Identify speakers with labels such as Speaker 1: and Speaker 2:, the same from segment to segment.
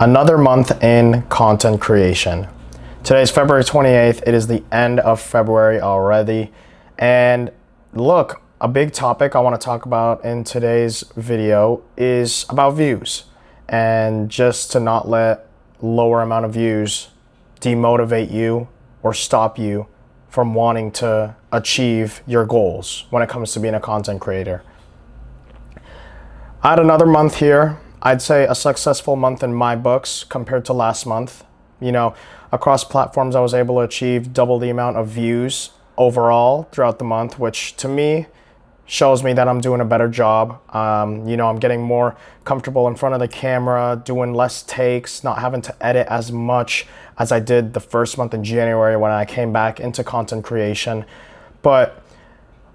Speaker 1: Another month in content creation. Today's February 28th. It is the end of February already. And look, a big topic I want to talk about in today's video is about views. And just to not let lower amount of views demotivate you or stop you from wanting to achieve your goals when it comes to being a content creator. I had another month here. I'd say a successful month in my books compared to last month. You know, across platforms, I was able to achieve double the amount of views overall throughout the month, which to me shows me that I'm doing a better job. I'm getting more comfortable in front of the camera, doing less takes, not having to edit as much as I did the first month in January when I came back into content creation. But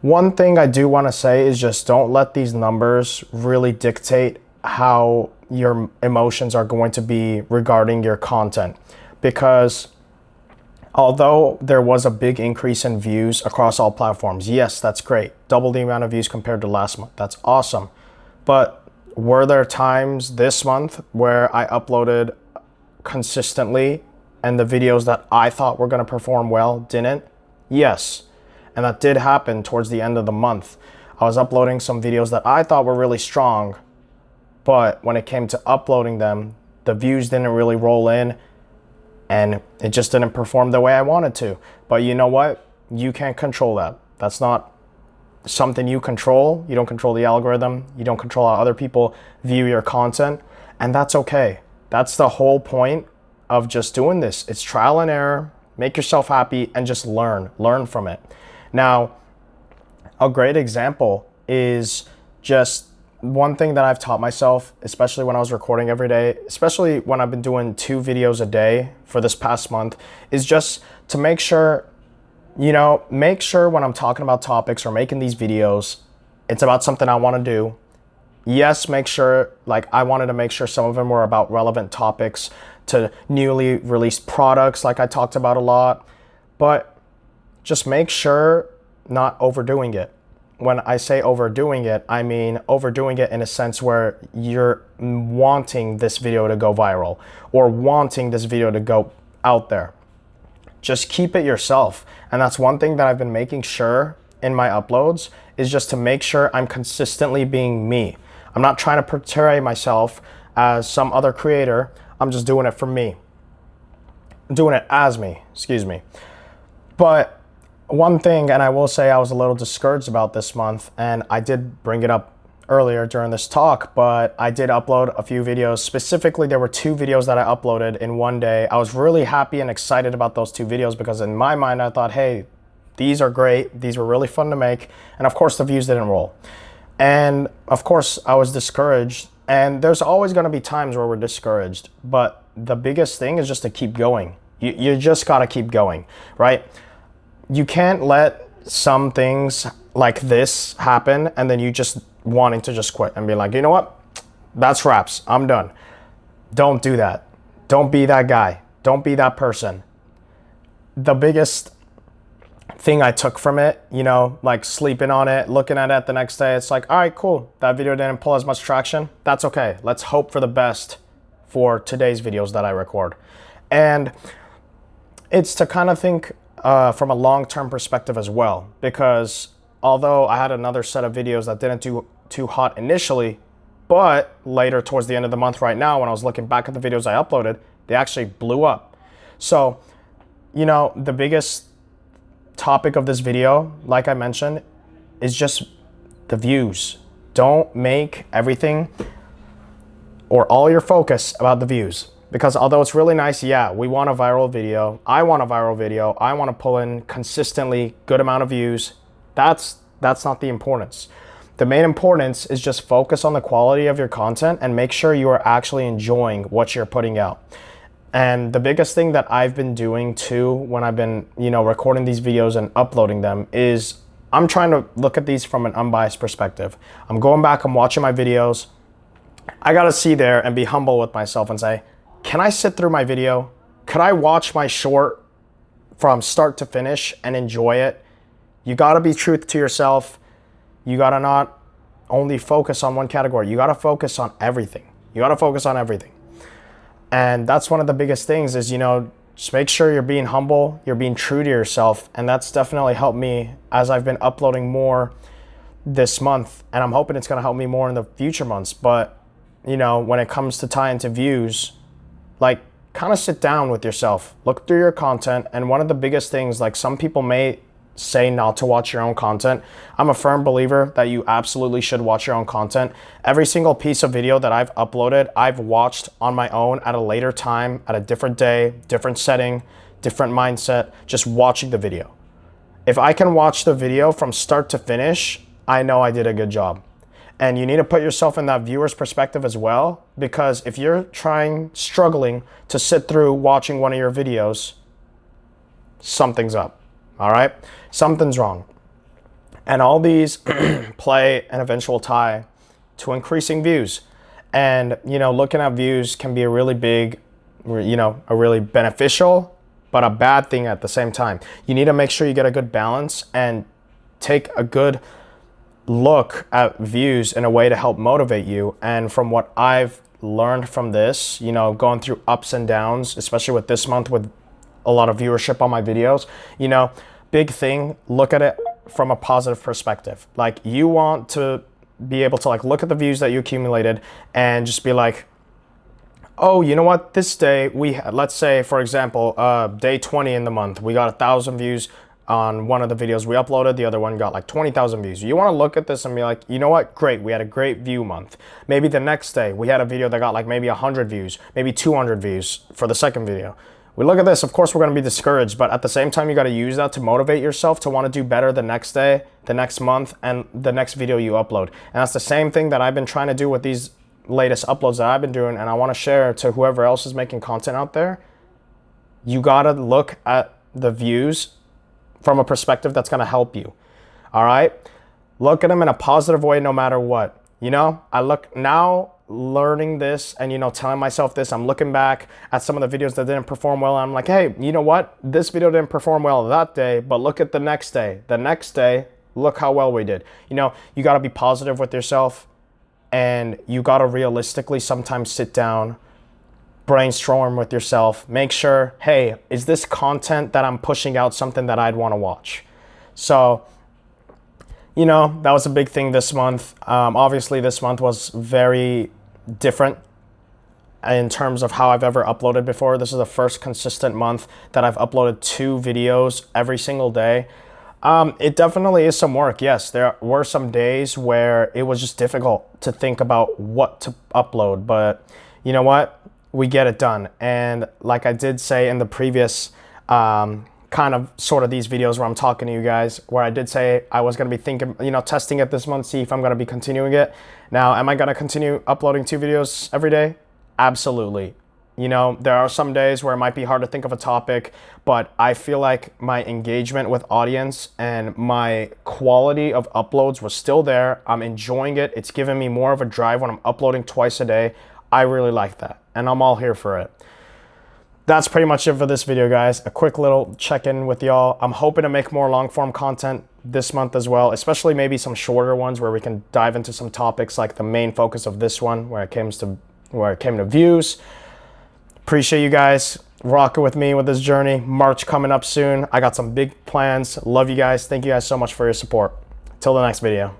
Speaker 1: one thing I do want to say is just don't let these numbers really dictate how your emotions are going to be regarding your content, because although there was a big increase in views across all platforms, yes, that's great. Double the amount of views compared to last month. That's awesome. But were there times this month where I uploaded consistently and the videos that I thought were going to perform well didn't? Yes. And that did happen towards the end of the month. I was uploading some videos that I thought were really strong, but when it came to uploading them, the views didn't really roll in and it just didn't perform the way I wanted to. But you know what? You can't control that. That's not something you control. You don't control the algorithm. You don't control how other people view your content. And that's okay. That's the whole point of just doing this. It's trial and error. Make yourself happy and just learn from it. Now, a great example is just one thing that I've taught myself, especially when I was recording every day, especially when I've been doing 2 videos a day for this past month, is just to make sure when I'm talking about topics or making these videos, it's about something I want to do. Yes, I wanted to make sure some of them were about relevant topics to newly released products, like I talked about a lot, but just make sure not overdoing it. When I say overdoing it, I mean overdoing it in a sense where you're wanting this video to go viral or wanting this video to go out there. Just keep it yourself. And that's one thing that I've been making sure in my uploads is just to make sure I'm consistently being me. I'm not trying to portray myself as some other creator. I'm just doing it for me. I'm doing it as me, But one thing, and I will say I was a little discouraged about this month, and I did bring it up earlier during this talk, but I did upload a few videos. Specifically, there were 2 videos that I uploaded in one day. I was really happy and excited about those 2 videos because in my mind, I thought, hey, these are great. These were really fun to make. And of course, the views didn't roll. And of course, I was discouraged. And there's always going to be times where we're discouraged. But the biggest thing is just to keep going. You just got to keep going, right? You can't let some things like this happen and then you just wanting to just quit and be like, you know what? That's wraps. I'm done. Don't do that. Don't be that guy. Don't be that person. The biggest thing I took from it, like sleeping on it, looking at it the next day, it's like, all right, cool. That video didn't pull as much traction. That's okay. Let's hope for the best for today's videos that I record. And it's to kind of think from a long-term perspective as well, because although I had another set of videos that didn't do too hot initially, but later towards the end of the month right now, when I was looking back at the videos I uploaded, they actually blew up. So, the biggest topic of this video, like I mentioned, is just the views. Don't make everything or all your focus about the views. Because although it's really nice, we want a viral video. I want a viral video. I want to pull in consistently good amount of views. That's not the importance. The main importance is just focus on the quality of your content and make sure you are actually enjoying what you're putting out. And the biggest thing that I've been doing too when I've been, recording these videos and uploading them is I'm trying to look at these from an unbiased perspective. I'm going back, I'm watching my videos. I got to see there and be humble with myself and say, can I sit through my video? Could I watch my short from start to finish and enjoy it? You got to be true to yourself. You got to not only focus on one category. You got to focus on everything. And that's one of the biggest things is, just make sure you're being humble, you're being true to yourself. And that's definitely helped me as I've been uploading more this month. And I'm hoping it's going to help me more in the future months. But, when it comes to tying to views, like, kind of sit down with yourself, look through your content. And one of the biggest things, like, some people may say not to watch your own content. I'm a firm believer that you absolutely should watch your own content. Every single piece of video that I've uploaded, I've watched on my own at a later time, at a different day, different setting, different mindset, just watching the video. If I can watch the video from start to finish, I know I did a good job. And you need to put yourself in that viewer's perspective as well, because if you're struggling to sit through watching one of your videos, something's up, all right? Something's wrong. And all these play an eventual tie to increasing views. And, looking at views can be a really big, a really beneficial, but a bad thing at the same time. You need to make sure you get a good balance and take a good look at views in a way to help motivate you. And from what I've learned from this, going through ups and downs, especially with this month with a lot of viewership on my videos, big thing, look at it from a positive perspective. Like, you want to be able to look at the views that you accumulated and just be like, oh, you know what, this day let's say, for example, day 20 in the month, we got 1,000 views on one of the videos we uploaded. The other one got 20,000 views. You want to look at this and be like, you know what? Great. We had a great view month. Maybe the next day we had a video that got maybe 100 views, maybe 200 views for the second video. We look at this, of course, we're going to be discouraged, but at the same time, you got to use that to motivate yourself to want to do better the next day, the next month, and the next video you upload. And that's the same thing that I've been trying to do with these latest uploads that I've been doing, and I want to share to whoever else is making content out there. You got to look at the views from a perspective that's going to help you. All right? Look at them in a positive way no matter what. I look now learning this and, telling myself this. I'm looking back at some of the videos that didn't perform well. And I'm like, hey, you know what? This video didn't perform well that day, but look at the next day. The next day, look how well we did. You got to be positive with yourself, and you got to realistically sometimes sit down, brainstorm with yourself, make sure, hey, is this content that I'm pushing out something that I'd want to watch? So, that was a big thing this month. Obviously, this month was very different in terms of how I've ever uploaded before. This is the first consistent month that I've uploaded 2 videos every single day. It definitely is some work. Yes, there were some days where it was just difficult to think about what to upload, but you know what? We get it done. And like I did say in the previous kind of sort of these videos where I'm talking to you guys, where I did say I was going to be thinking, testing it this month, see if I'm going to be continuing it. Now, am I going to continue uploading 2 videos every day? Absolutely. There are some days where it might be hard to think of a topic, but I feel like my engagement with audience and my quality of uploads was still there. I'm enjoying it. It's giving me more of a drive when I'm uploading twice a day. I really like that, and I'm all here for it. That's pretty much it for this video, guys. A quick little check-in with y'all. I'm hoping to make more long-form content this month as well, especially maybe some shorter ones where we can dive into some topics like the main focus of this one, where it came to views. Appreciate you guys rocking with me with this journey. March coming up soon. I got some big plans. Love you guys. Thank you guys so much for your support. Till the next video.